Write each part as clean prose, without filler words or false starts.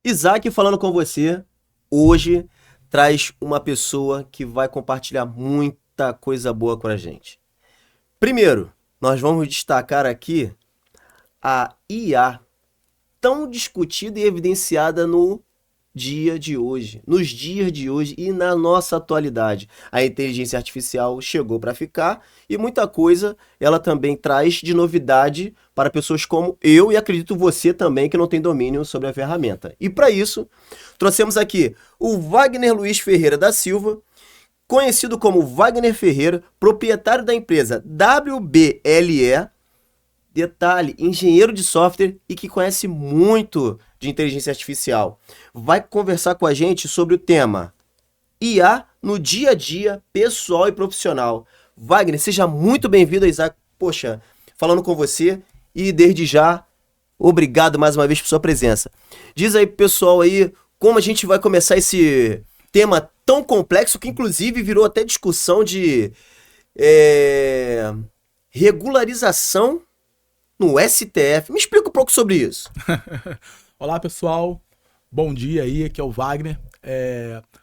Isaac falando com você, hoje traz uma pessoa que vai compartilhar muita coisa boa com a gente. Primeiro, nós vamos destacar aqui a IA, tão discutida e evidenciada no dia de hoje, nos dias de hoje e na nossa atualidade. A inteligência artificial chegou para ficar e muita coisa ela também traz de novidade para pessoas como eu e acredito você também que não tem domínio sobre a ferramenta. E para isso, trouxemos aqui o Wagner Luiz Ferreira da Silva, conhecido como Wagner Ferreira, proprietário da empresa WBLE. Detalhe, engenheiro de software e que conhece muito de inteligência artificial. Vai conversar com a gente sobre o tema IA no dia a dia, pessoal e profissional. Wagner, seja muito bem-vindo, Isaac. Poxa, falando com você e desde já, obrigado mais uma vez por sua presença. Diz aí pro pessoal aí como a gente vai começar esse tema tão complexo que inclusive virou até discussão de regularização no STF. Me explica um pouco sobre isso. Olá, pessoal. Bom dia aí, aqui é o Wagner.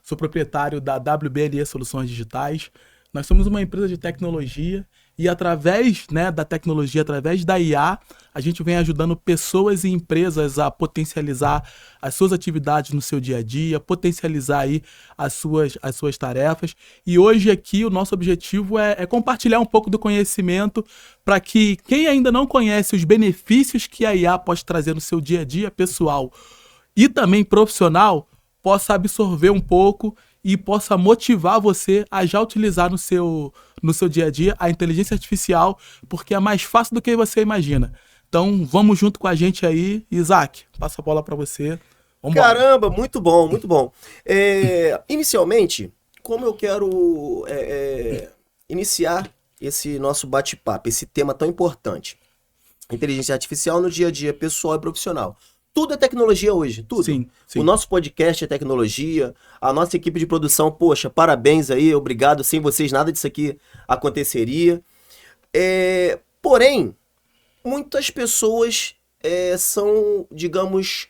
Sou proprietário da WBLE Soluções Digitais. Nós somos uma empresa de tecnologia e através, da tecnologia, através da IA, a gente vem ajudando pessoas e empresas a potencializar as suas atividades no seu dia a dia, potencializar aí as suas tarefas. E hoje aqui o nosso objetivo é compartilhar um pouco do conhecimento para que quem ainda não conhece os benefícios que a IA pode trazer no seu dia a dia pessoal e também profissional, possa absorver um pouco e possa motivar você a já utilizar no seu dia a dia a inteligência artificial, porque é mais fácil do que você imagina. Então, vamos junto com a gente aí. Isaac, passa a bola para você. Vambora. Caramba, muito bom, muito bom. Inicialmente, como eu quero iniciar esse nosso bate-papo, esse tema tão importante, inteligência artificial no dia a dia pessoal e profissional. Tudo é tecnologia hoje, tudo. Sim. O nosso podcast é tecnologia, a nossa equipe de produção, poxa, parabéns aí, obrigado, sem vocês nada disso aqui aconteceria. Porém, muitas pessoas são, digamos,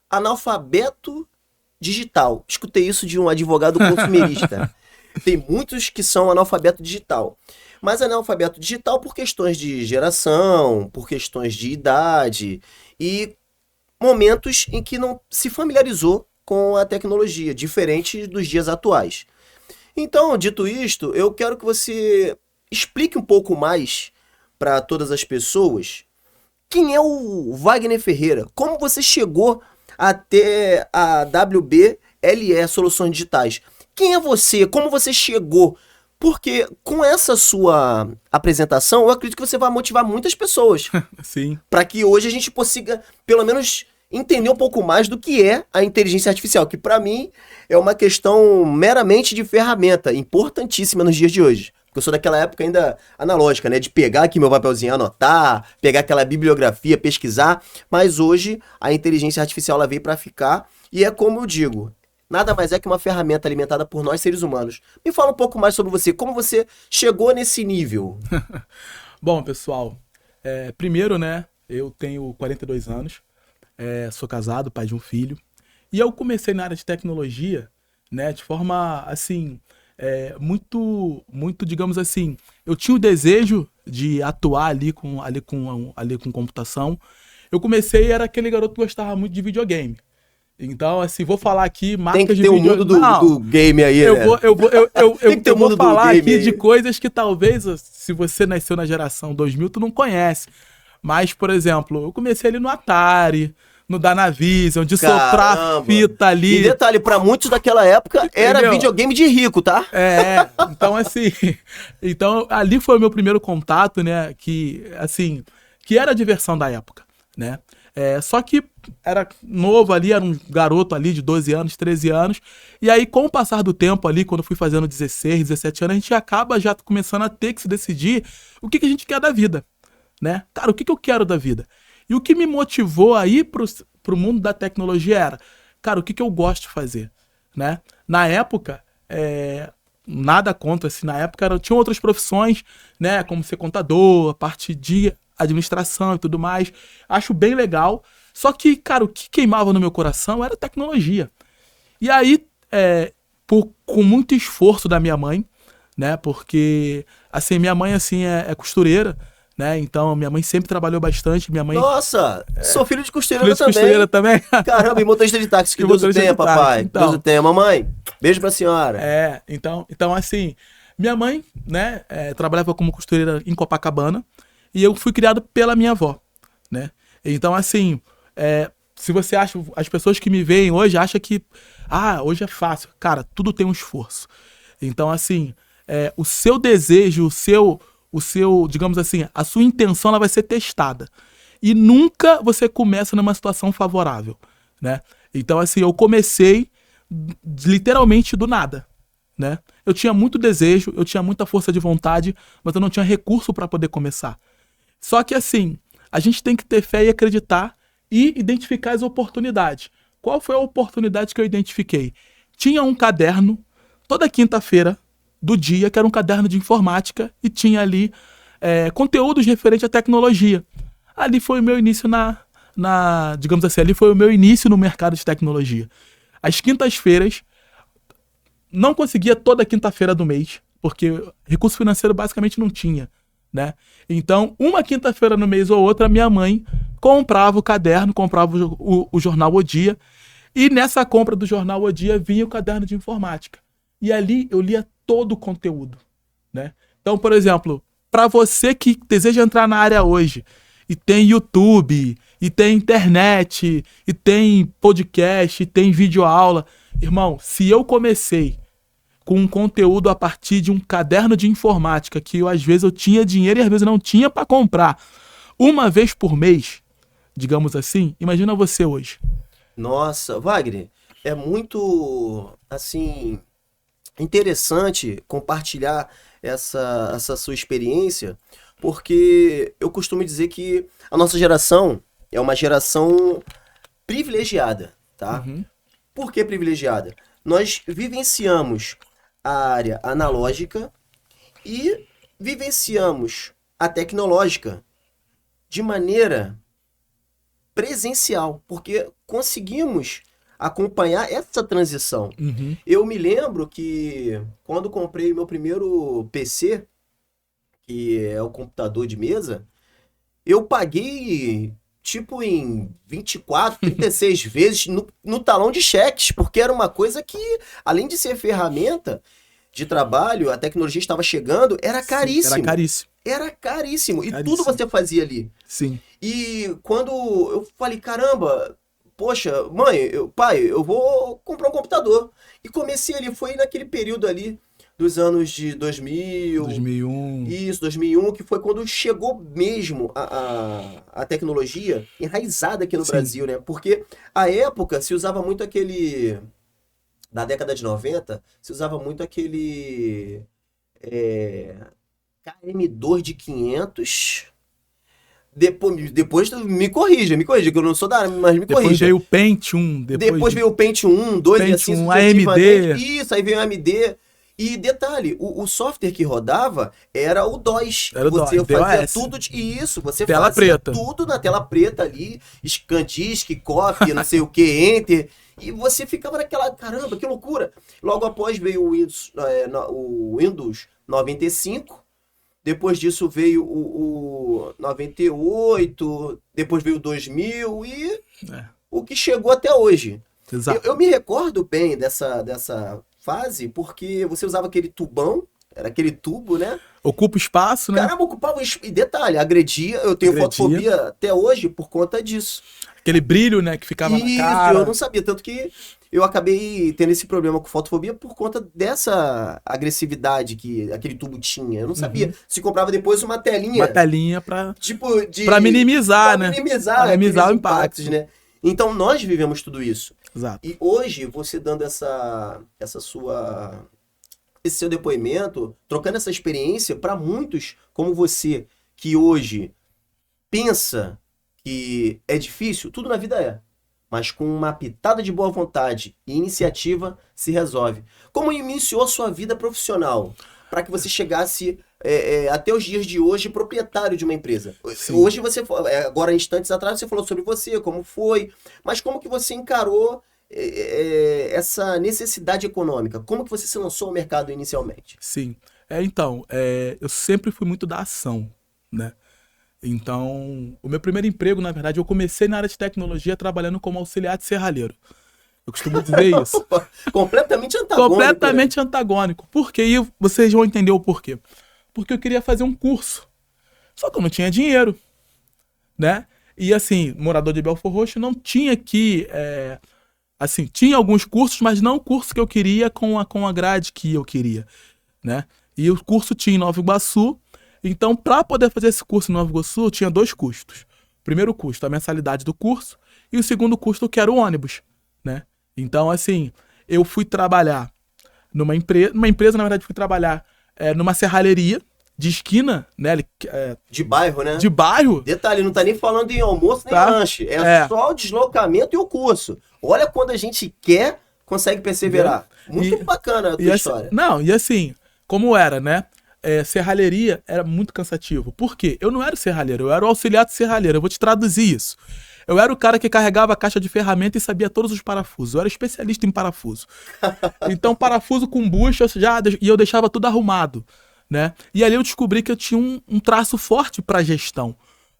analfabeto digital. Escutei isso de um advogado consumerista. Tem muitos que são analfabeto digital. Mas analfabeto digital por questões de geração, por questões de idade e momentos em que não se familiarizou com a tecnologia, diferente dos dias atuais. Então, dito isto, eu quero que você explique um pouco mais para todas as pessoas quem é o Wagner Ferreira, como você chegou até a WBLE Soluções Digitais. Quem é você? Como você chegou? Porque com essa sua apresentação, eu acredito que você vai motivar muitas pessoas. Sim. Para que hoje a gente consiga, pelo menos, entender um pouco mais do que é a inteligência artificial, que para mim é uma questão meramente de ferramenta, importantíssima nos dias de hoje. Porque eu sou daquela época ainda analógica, de pegar aqui meu papelzinho, anotar, pegar aquela bibliografia, pesquisar. Mas hoje a inteligência artificial ela veio para ficar e é como eu digo, nada mais é que uma ferramenta alimentada por nós seres humanos. Me fala um pouco mais sobre você, como você chegou nesse nível. Bom, pessoal, primeiro, eu tenho 42 anos, sou casado, pai de um filho, e eu comecei na área de tecnologia, de forma, assim, muito, digamos assim, eu tinha o desejo de atuar ali com computação. Eu comecei, era aquele garoto que gostava muito de videogame. Então, assim, vou falar aqui marcas de videogame. Tem que ter o mundo do game aí, eu vou falar aqui aí de coisas que talvez, se você nasceu na geração 2000, tu não conhece. Mas, por exemplo, eu comecei ali no Atari, no Dynavision, de soprar fita ali. E detalhe, pra muitos daquela época, era videogame de rico, tá? Então assim, ali foi o meu primeiro contato, que era a diversão da época, só que era novo ali, era um garoto ali de 12 anos, 13 anos, e aí com o passar do tempo ali, quando eu fui fazendo 16, 17 anos, a gente acaba já começando a ter que se decidir o que a gente quer da vida, Cara, o que eu quero da vida? E o que me motivou a ir pro mundo da tecnologia era, cara, o que eu gosto de fazer, Na época, nada contra, assim, na época tinham outras profissões, como ser contador, a parte de administração e tudo mais. Acho bem legal, Só que, cara, o que queimava no meu coração era tecnologia. E aí, com muito esforço da minha mãe, né? Porque, assim, minha mãe, assim, é costureira, né? Então, minha mãe sempre trabalhou bastante. Minha mãe... Nossa, sou filho de Filha costureira de costureira também. também. Caramba, e motorista de táxi, que E Deus o motorista tenha, de táxi, papai. então. Deus o tenha. Mamãe, beijo pra senhora. Então, assim, minha mãe, né, trabalhava como costureira em Copacabana e eu fui criado pela minha avó, né? Então, assim, se você acha, as pessoas que me veem hoje acham que, hoje é fácil. Cara, tudo tem um esforço. Então, assim, o seu desejo, o seu, digamos assim, a sua intenção, ela vai ser testada. E nunca você começa numa situação favorável, né? Então, assim, eu comecei literalmente do nada, né? Eu tinha muito desejo, eu tinha muita força de vontade, mas eu não tinha recurso para poder começar. Só que assim, a gente tem que ter fé e acreditar e identificar as oportunidades. Qual foi a oportunidade que eu identifiquei? Tinha um caderno toda quinta-feira do dia, que era um caderno de informática, e tinha ali conteúdos referentes à tecnologia. Ali foi o meu início digamos assim, ali foi o meu início no mercado de tecnologia. Às quintas-feiras, não conseguia toda quinta-feira do mês, porque recurso financeiro basicamente não tinha, né? Então, uma quinta-feira no mês ou outra, minha mãe comprava o caderno, comprava o jornal O Dia, e nessa compra do jornal O Dia vinha o caderno de informática. E ali eu lia todo o conteúdo, né? Então, por exemplo, para você que deseja entrar na área hoje, e tem YouTube, e tem internet, e tem podcast, e tem videoaula. Irmão, se eu comecei com um conteúdo a partir de um caderno de informática, que às vezes eu tinha dinheiro e às vezes não tinha para comprar, uma vez por mês, digamos assim, imagina você hoje. Nossa, Wagner, é muito, assim, interessante compartilhar essa sua experiência, porque eu costumo dizer que a nossa geração é uma geração privilegiada, tá? Uhum. Por que privilegiada? Nós vivenciamos a área analógica e vivenciamos a tecnológica de maneira presencial, porque conseguimos acompanhar essa transição. Uhum. Eu me lembro que quando comprei meu primeiro PC, que é o computador de mesa, eu paguei tipo em 24, 36 vezes no talão de cheques, porque era uma coisa que, além de ser ferramenta de trabalho, a tecnologia estava chegando, era caríssimo. Era caríssimo. Era caríssimo. E Caríssimo. tudo você fazia ali. Sim. E quando eu falei, caramba, poxa, mãe, pai, eu vou comprar um computador. E comecei ali, foi naquele período ali dos anos de 2000, 2001. isso, 2001, que foi quando chegou mesmo a tecnologia enraizada aqui no Sim. Brasil, né? Porque a época se usava muito aquele, na década de 90, se usava muito aquele KM2 de 500. Depois me corrija, que eu não sou da área, mas me Depois corrija. veio o Pentium. Depois veio o Pentium 1, 2 e assim Pentium, sucessivamente. AMD. Isso, aí veio o AMD. E detalhe, o software que rodava era o DOS. Era o Você DOS, fazia DOS. tudo isso, você Tela fazia preta. tudo na tela preta ali, ScanDisk, copy, não sei o que, enter. E você ficava naquela, caramba, que loucura. Logo após veio o Windows 95. Depois disso veio o 98, depois veio o 2000 e o que chegou até hoje. Exato. Eu me recordo bem dessa fase, porque você usava aquele tubão, era aquele tubo, né? Ocupa espaço, né? Caramba, ocupava... E detalhe, agredia, eu tenho fotofobia até hoje por conta disso. Aquele brilho, né, que ficava na cara. Isso, eu não sabia, tanto que eu acabei tendo esse problema com fotofobia por conta dessa agressividade que aquele tubo tinha. Eu não sabia. Se comprava depois uma telinha. Uma telinha pra... Tipo, pra minimizar, né? Pra minimizar o aqueles impacto. impactos, né? Então nós vivemos tudo isso. Exato. E hoje, você dando esse seu depoimento, trocando essa experiência para muitos como você, que hoje pensa que é difícil, tudo na vida é. Mas com uma pitada de boa vontade e iniciativa se resolve. Como iniciou a sua vida profissional? Para que você chegasse até os dias de hoje, proprietário de uma empresa. Sim. Hoje agora instantes atrás, você falou sobre você, como foi, mas como que você encarou essa necessidade econômica? Como que você se lançou ao mercado inicialmente? Sim. Então, eu sempre fui muito da ação, né? Então, o meu primeiro emprego, na verdade, eu comecei na área de tecnologia trabalhando como auxiliar de serralheiro. Eu costumo dizer isso. Completamente antagônico. Completamente antagônico. Por quê? E vocês vão entender o porquê. Porque eu queria fazer um curso. Só que eu não tinha dinheiro, né? E assim, morador de Belford Roxo não tinha que... assim, tinha alguns cursos, mas não o curso que eu queria com a grade que eu queria, né? E o curso tinha em Nova Iguaçu. Então, para poder fazer esse curso em Nova Iguaçu, tinha 2 custos. O primeiro custo, a mensalidade do curso, e o segundo custo, que era o ônibus, né? Então, assim, eu fui trabalhar numa empresa, na verdade, fui trabalhar numa serralheria de esquina, né? De bairro, né? De bairro. Detalhe, não tá nem falando em almoço nem Tá. lanche. É só o deslocamento e o curso. Olha, quando a gente quer, consegue perseverar. Muito bacana a tua história. Não, e assim, como era, né? Serralheria era muito cansativo. Por quê? Eu não era o serralheiro, eu era o auxiliar de serralheiro. Eu vou te traduzir isso. Eu era o cara que carregava a caixa de ferramenta e sabia todos os parafusos. Eu era especialista em parafuso. Então, parafuso com bucha, e eu deixava tudo arrumado, né? E ali eu descobri que eu tinha um traço forte para gestão.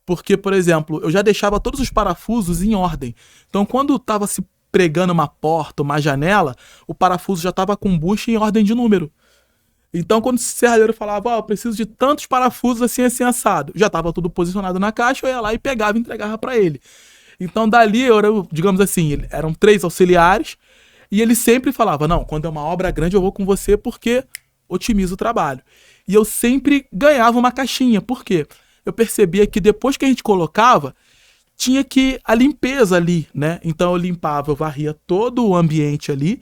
Porque, por exemplo, eu já deixava todos os parafusos em ordem. Então, quando estava se pregando uma porta, uma janela, o parafuso já estava com bucha em ordem de número. Então, quando o serralheiro falava, eu preciso de tantos parafusos assim, assim, assado, já estava tudo posicionado na caixa, eu ia lá e pegava e entregava para ele. Então, dali, digamos assim, eram 3 auxiliares, e ele sempre falava, não, quando é uma obra grande eu vou com você porque otimiza o trabalho. E eu sempre ganhava uma caixinha, por quê? Eu percebia que depois que a gente colocava, tinha que a limpeza ali, né? Então eu limpava, eu varria todo o ambiente ali,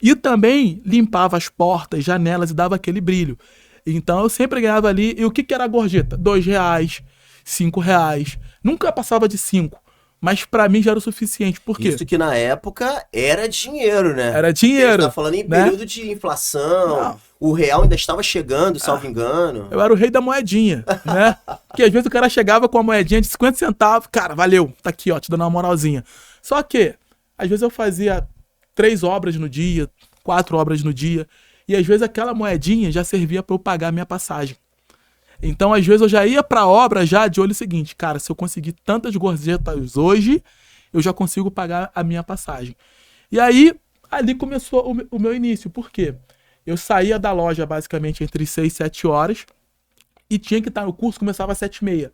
e também limpava as portas, janelas e dava aquele brilho. Então eu sempre ganhava ali. E o que era a gorjeta? R$2, R$5. Nunca passava de 5. Mas pra mim já era o suficiente. Por quê? Isso que na época era dinheiro, né? Era dinheiro. A gente tá falando em período de inflação. Não. O real ainda estava chegando, salvo engano. Eu era o rei da moedinha, né? Porque às vezes o cara chegava com a moedinha de 50 centavos. Cara, valeu, tá aqui, ó, te dando uma moralzinha. Só que, às vezes eu fazia 3 obras no dia, 4 obras no dia, e às vezes aquela moedinha já servia para eu pagar a minha passagem. Então, às vezes eu já ia pra obra já de olho seguinte, cara, se eu conseguir tantas gorjetas hoje, eu já consigo pagar a minha passagem. E aí, ali começou o meu início. Por quê? Eu saía da loja basicamente entre 6 e 7 horas e tinha que estar no curso, começava às 7h30.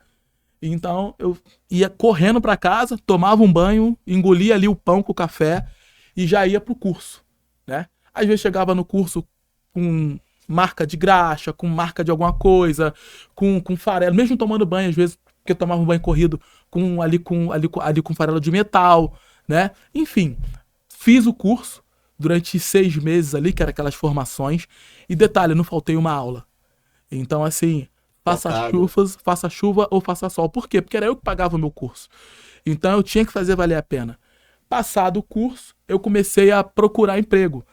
Então, eu ia correndo pra casa, tomava um banho, engolia ali o pão com o café e já ia pro curso, né? Às vezes chegava no curso com marca de graxa, com marca de alguma coisa, com farelo, mesmo tomando banho, às vezes, porque eu tomava um banho corrido com farelo de metal, né? Enfim, fiz o curso durante 6 meses ali, que eram aquelas formações, e detalhe, não faltei uma aula. Então, assim, faça chuva ou faça sol. Por quê? Porque era eu que pagava o meu curso. Então, eu tinha que fazer valer a pena. Passado o curso, eu comecei a procurar emprego.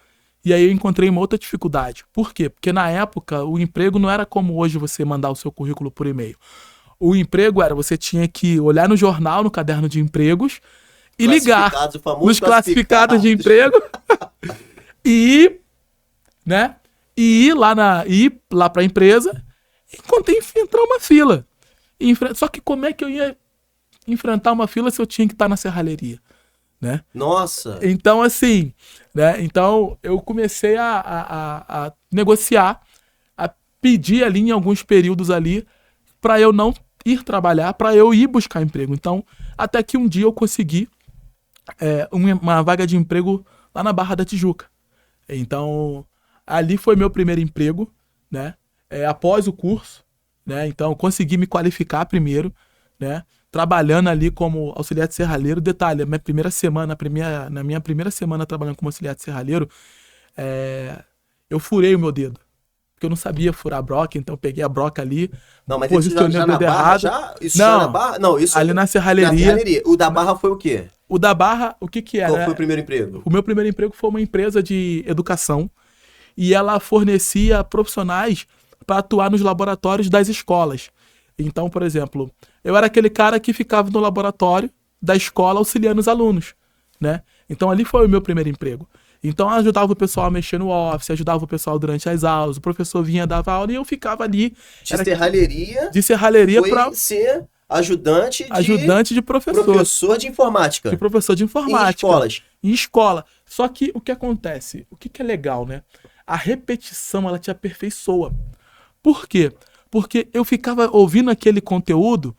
E aí eu encontrei uma outra dificuldade. Por quê? Porque na época o emprego não era como hoje você mandar o seu currículo por e-mail. O emprego era, você tinha que olhar no jornal, no caderno de empregos, e ligar nos classificados de emprego e ir lá para a empresa e entrar uma fila. Só que como é que eu ia enfrentar uma fila se eu tinha que estar na serralheria? Né? Nossa! Então, assim, né? Então eu comecei a negociar, a pedir ali em alguns períodos ali para eu não ir trabalhar, para eu ir buscar emprego. Então, até que um dia eu consegui uma vaga de emprego lá na Barra da Tijuca. Então, ali foi meu primeiro emprego, né? Após o curso, né? Então, eu consegui me qualificar primeiro, né? Trabalhando ali como auxiliar de serralheiro. Detalhe, na minha primeira semana trabalhando como auxiliar de serralheiro, eu furei o meu dedo. Porque eu não sabia furar a broca, então eu peguei a broca ali, não, mas posicionei o dedo errado. Isso não, já na barra? Não, isso ali na serralheria. O da barra foi o quê? O da barra, o que era? Qual foi o primeiro emprego? O meu primeiro emprego foi uma empresa de educação e ela fornecia profissionais para atuar nos laboratórios das escolas. Então, por exemplo, eu era aquele cara que ficava no laboratório da escola auxiliando os alunos, né? Então ali foi o meu primeiro emprego. Então eu ajudava o pessoal a mexer no Office, ajudava o pessoal durante as aulas, o professor vinha, dava aula e eu ficava ali. De serralheria para ser ajudante de professor. Professor de informática. De professor de informática. Em escolas. Em escola. Só que o que acontece? O que é legal, né? A repetição, ela te aperfeiçoa. Por quê? Porque eu ficava ouvindo aquele conteúdo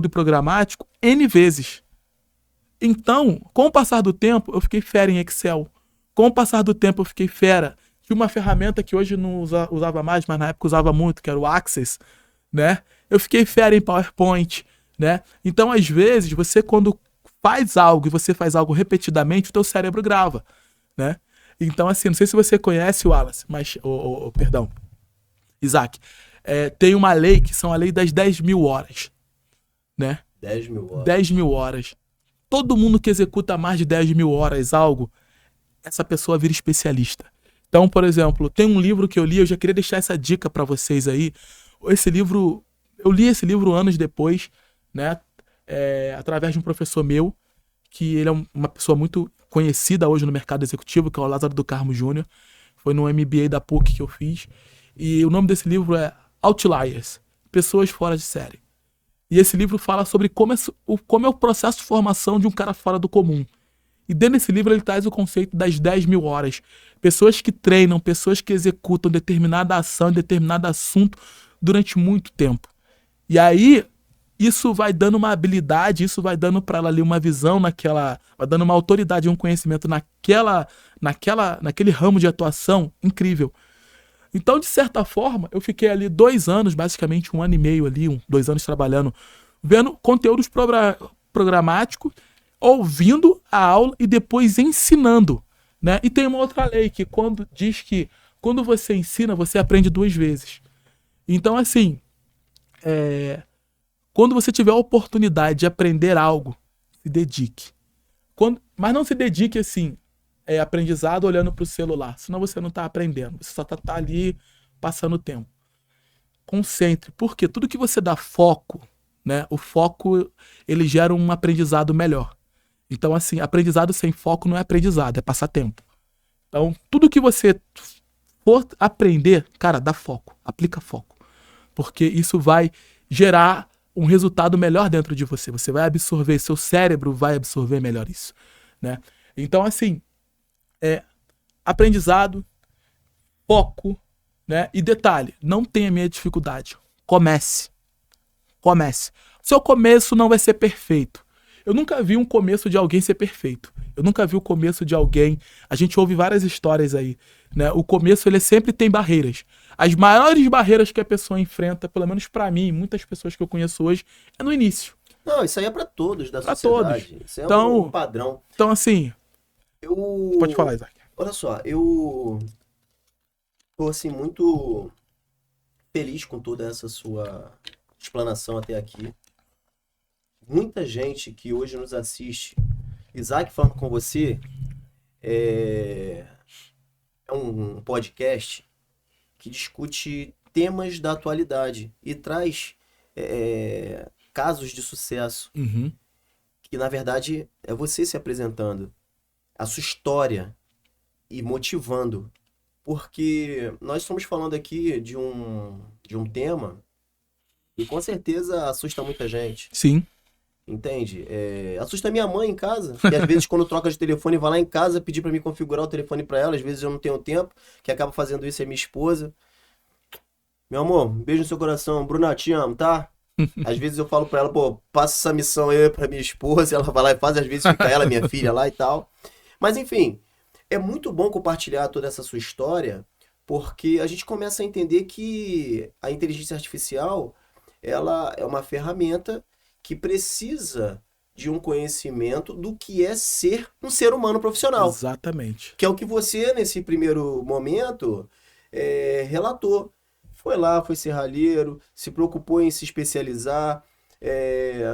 programático, N vezes. Então, com o passar do tempo, eu fiquei fera em Excel. Com o passar do tempo, eu fiquei fera. Tinha uma ferramenta que hoje não usava mais, mas na época usava muito, que era o Access, né? Eu fiquei fera em PowerPoint, né? Então, às vezes, você quando faz algo e você faz algo repetidamente, o teu cérebro grava, né? Então, assim, não sei se você conhece o Wallace, mas, perdão, Isaac, tem uma lei que são a lei das 10.000 horas, né? 10.000 horas. 10.000 horas. Todo mundo que executa mais de 10.000 horas algo, essa pessoa vira especialista. Então, por exemplo, tem um livro que eu li, eu já queria deixar essa dica para vocês aí. Esse livro, eu li esse livro anos depois, né? Através de um professor meu, que ele é uma pessoa muito conhecida hoje no mercado executivo, que é o Lázaro do Carmo Júnior. Foi no MBA da PUC que eu fiz. E o nome desse livro é Outliers, Pessoas Fora de Série. E esse livro fala sobre como é o processo de formação de um cara fora do comum. E dentro desse livro ele traz o conceito das 10.000 horas. Pessoas que treinam, pessoas que executam determinada ação, determinado assunto durante muito tempo. E aí, isso vai dando uma habilidade, isso vai dando para ela ali uma visão vai dando uma autoridade, um conhecimento naquele ramo de atuação incrível. Então, de certa forma, eu fiquei ali 2 anos, basicamente 1 ano e meio ali, 2 anos trabalhando, vendo conteúdos programáticos, ouvindo a aula e depois ensinando, né? E tem uma outra lei que diz que quando você ensina, você aprende 2 vezes. Então, assim, quando você tiver a oportunidade de aprender algo, se dedique. Mas não se dedique assim, aprendizado olhando para o celular, senão você não está aprendendo, você só está ali passando tempo. Concentre, porque tudo que você dá foco, né, o foco ele gera um aprendizado melhor. Então, assim, aprendizado sem foco não é aprendizado, é passar tempo. Então, tudo que você for aprender, cara, dá foco, aplica foco, porque isso vai gerar um resultado melhor dentro de você. Você vai absorver, seu cérebro vai absorver melhor isso, né? Então, assim, aprendizado, foco, né? E detalhe, não tenha medo de dificuldade. Comece. Seu começo não vai ser perfeito. Eu nunca vi um começo de alguém ser perfeito. Eu nunca vi o começo de alguém... A gente ouve várias histórias aí, né? O começo, ele sempre tem barreiras. As maiores barreiras que a pessoa enfrenta, pelo menos pra mim, muitas pessoas que eu conheço hoje, é no início. Não, isso aí é pra todos da pra sociedade. Todos. Isso é um padrão. Então, assim... Pode falar, Isaac. Olha só, eu tô, assim, muito feliz com toda essa sua explanação até aqui. Muita gente que hoje nos assiste, Isaac falando com você, é um podcast que discute temas da atualidade e traz casos de sucesso. Uhum. Que, na verdade, é você se apresentando, a sua história e motivando. Porque nós estamos falando aqui de um tema que com certeza assusta muita gente. Sim. Entende? Assusta minha mãe em casa, que às vezes quando troca de telefone vai lá em casa pedir pra mim configurar o telefone pra ela, às vezes eu não tenho tempo, que acaba fazendo isso é minha esposa. Meu amor, um beijo no seu coração, Bruna, te amo, tá? Às vezes eu falo pra ela, pô, passa essa missão aí pra minha esposa, ela vai lá e faz, às vezes fica ela, minha filha lá e tal. Mas enfim, é muito bom compartilhar toda essa sua história, porque a gente começa a entender que a inteligência artificial, ela é uma ferramenta que precisa de um conhecimento do que é ser um ser humano profissional. Exatamente. Que é o que você, nesse primeiro momento, relatou. Foi lá, foi serralheiro, se preocupou em se especializar,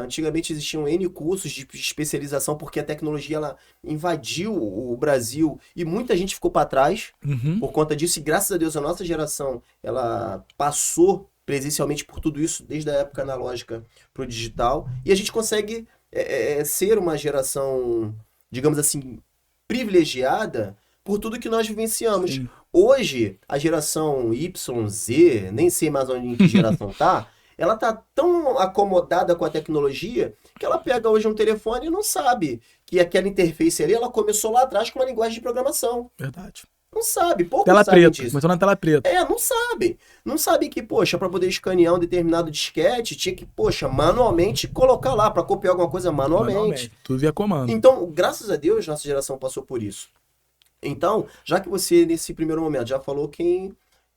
Antigamente existiam N cursos de especialização porque a tecnologia ela invadiu o Brasil e muita gente ficou para trás Uhum. por conta disso. E graças a Deus a nossa geração ela passou presencialmente por tudo isso desde a época analógica para o digital e a gente consegue ser uma geração, digamos assim, privilegiada por tudo que nós vivenciamos. Sim. Hoje, a geração Y, Z, nem sei mais onde em que geração tá, ela tá tão acomodada com a tecnologia que ela pega hoje um telefone e não sabe que aquela interface ali, ela começou lá atrás com uma linguagem de programação. Verdade. Não sabe, poucos Tela sabem preta. disso. Começou na tela preta. Não sabem. Não sabem que, poxa, para poder escanear um determinado disquete, tinha que, poxa, manualmente colocar lá, para copiar alguma coisa manualmente. Tudo via comando. Então, graças a Deus, nossa geração passou por isso. Então, já que você, nesse primeiro momento, já falou quem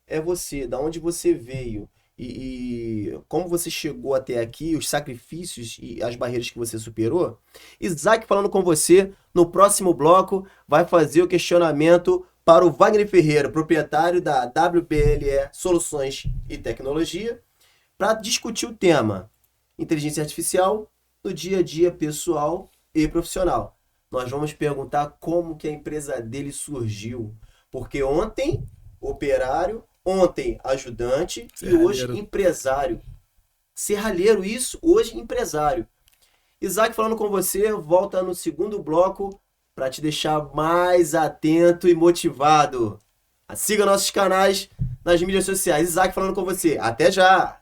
é você, da onde você veio e como você chegou até aqui, os sacrifícios e as barreiras que você superou, Isaac falando com você, no próximo bloco, vai fazer o questionamento para o Wagner Ferreira, proprietário da WBLE Soluções e Tecnologia, para discutir o tema inteligência artificial no dia a dia pessoal e profissional. Nós vamos perguntar como que a empresa dele surgiu. Porque ontem, operário, ontem ajudante e hoje empresário. Serralheiro isso, hoje empresário. Isaac falando com você, volta no segundo bloco para te deixar mais atento e motivado. Siga nossos canais nas mídias sociais. Isaac falando com você. Até já!